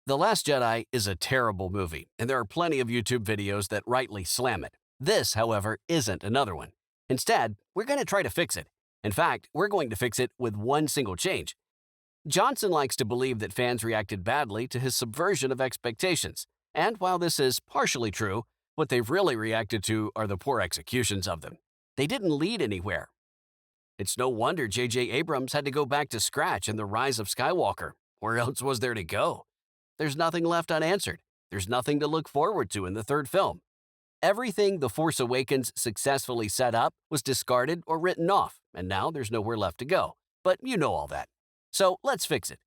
The Last Jedi is a terrible movie, and there are plenty of YouTube videos that rightly slam it. This, however, isn't another one. Instead, we're going to try to fix it. In fact, we're going to fix it with one single change. Johnson likes to believe that fans reacted badly to his subversion of expectations, and while this is partially true, what they've really reacted to are the poor executions of them. They didn't lead anywhere. It's no wonder J.J. Abrams had to go back to scratch in The Rise of Skywalker. Where else was there to go? There's nothing left unanswered. There's nothing to look forward to in the third film. Everything The Force Awakens successfully set up was discarded or written off, and now there's nowhere left to go. But you know all that. So let's fix it.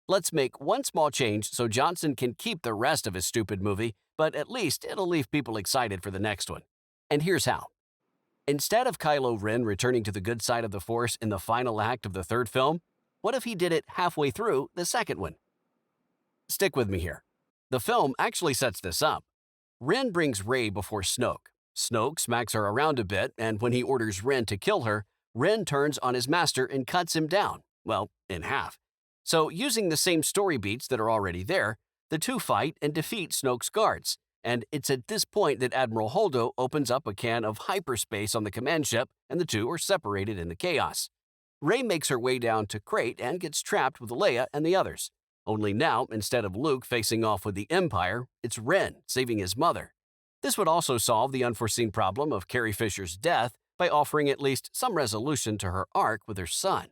Let's make one small change so Johnson can keep the rest of his stupid movie, but at least it'll leave people excited for the next one. And here's how. Instead of Kylo Ren returning to the good side of the Force in the final act of the third film, what if he did it halfway through the second one? Stick with me here. The film actually sets this up. Ren brings Rey before Snoke. Snoke smacks her around a bit, and when he orders Ren to kill her, Ren turns on his master and cuts him down, well, in half. So, using the same story beats that are already there, the two fight and defeat Snoke's guards, and it's at this point that Admiral Holdo opens up a can of hyperspace on the command ship, and the two are separated in the chaos. Rey makes her way down to Crate and gets trapped with Leia and the others. Only now, instead of Luke facing off with the Empire, it's Ren saving his mother. This would also solve the unforeseen problem of Carrie Fisher's death by offering at least some resolution to her arc with her son.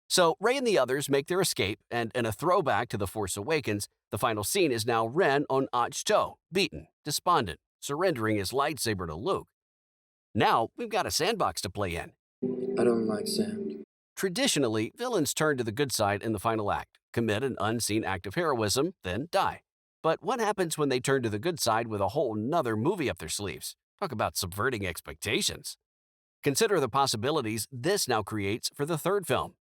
So Rey and the others make their escape, and in a throwback to The Force Awakens, the final scene is now Ren on Ahch-To, beaten, despondent, surrendering his lightsaber to Luke. Now we've got a sandbox to play in. I don't like sand. Traditionally, villains turn to the good side in the final act, commit an unseen act of heroism, then die. But what happens when they turn to the good side with a whole nother movie up their sleeves? Talk about subverting expectations. Consider the possibilities this now creates for the third film.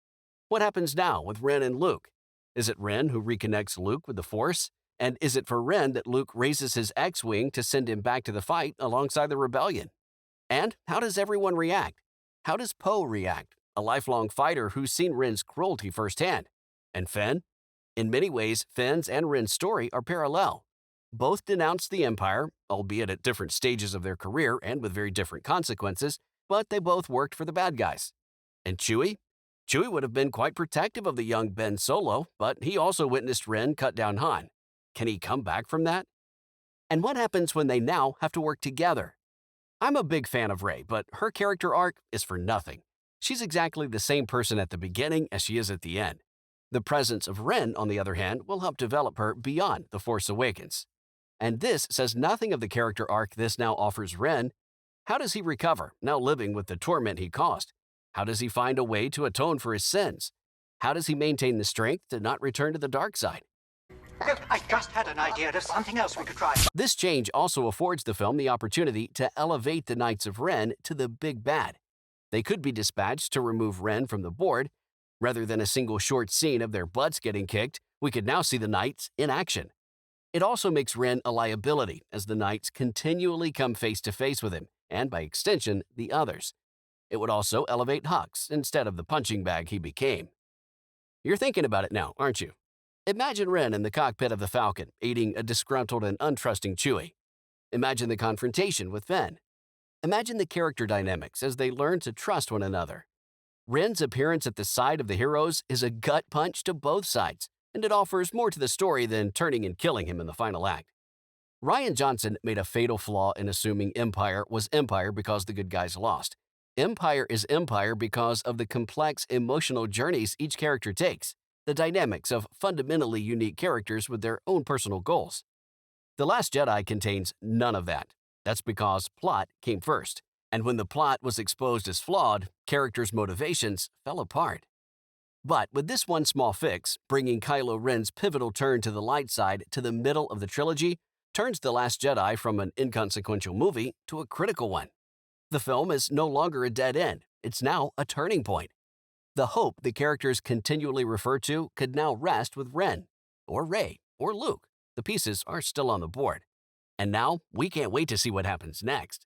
What happens now with Ren and Luke? Is it Ren who reconnects Luke with the Force? And is it for Ren that Luke raises his X-Wing to send him back to the fight alongside the rebellion? And how does everyone react? How does Poe react, a lifelong fighter who's seen Ren's cruelty firsthand? And Finn? In many ways, Finn's and Ren's story are parallel. Both denounced the Empire, albeit at different stages of their career and with very different consequences, but they both worked for the bad guys. And Chewie? Chewie would have been quite protective of the young Ben Solo, but he also witnessed Ren cut down Han. Can he come back from that? And what happens when they now have to work together? I'm a big fan of Rey, but her character arc is for nothing. She's exactly the same person at the beginning as she is at the end. The presence of Ren, on the other hand, will help develop her beyond The Force Awakens. And this says nothing of the character arc this now offers Ren. How does he recover, now living with the torment he caused? How does he find a way to atone for his sins? How does he maintain the strength to not return to the dark side? Look, I just had an idea. There's something else we could try. This change also affords the film the opportunity to elevate the Knights of Ren to the big bad. They could be dispatched to remove Ren from the board. Rather than a single short scene of their butts getting kicked, we could now see the Knights in action. It also makes Ren a liability, as the Knights continually come face to face with him, and by extension, the others. It would also elevate Hux instead of the punching bag he became. You're thinking about it now, aren't you? Imagine Ren in the cockpit of the Falcon, aiding a disgruntled and untrusting Chewie. Imagine the confrontation with Finn. Imagine the character dynamics as they learn to trust one another. Ren's appearance at the side of the heroes is a gut punch to both sides, and it offers more to the story than turning and killing him in the final act. Rian Johnson made a fatal flaw in assuming Empire was Empire because the good guys lost. Empire is Empire because of the complex emotional journeys each character takes, the dynamics of fundamentally unique characters with their own personal goals. The Last Jedi contains none of that. That's because plot came first. And when the plot was exposed as flawed, characters' motivations fell apart. But with this one small fix, bringing Kylo Ren's pivotal turn to the light side to the middle of the trilogy turns The Last Jedi from an inconsequential movie to a critical one. The film is no longer a dead end. It's now a turning point. The hope the characters continually refer to could now rest with Ren, or Rey, or Luke. The pieces are still on the board. And now, we can't wait to see what happens next.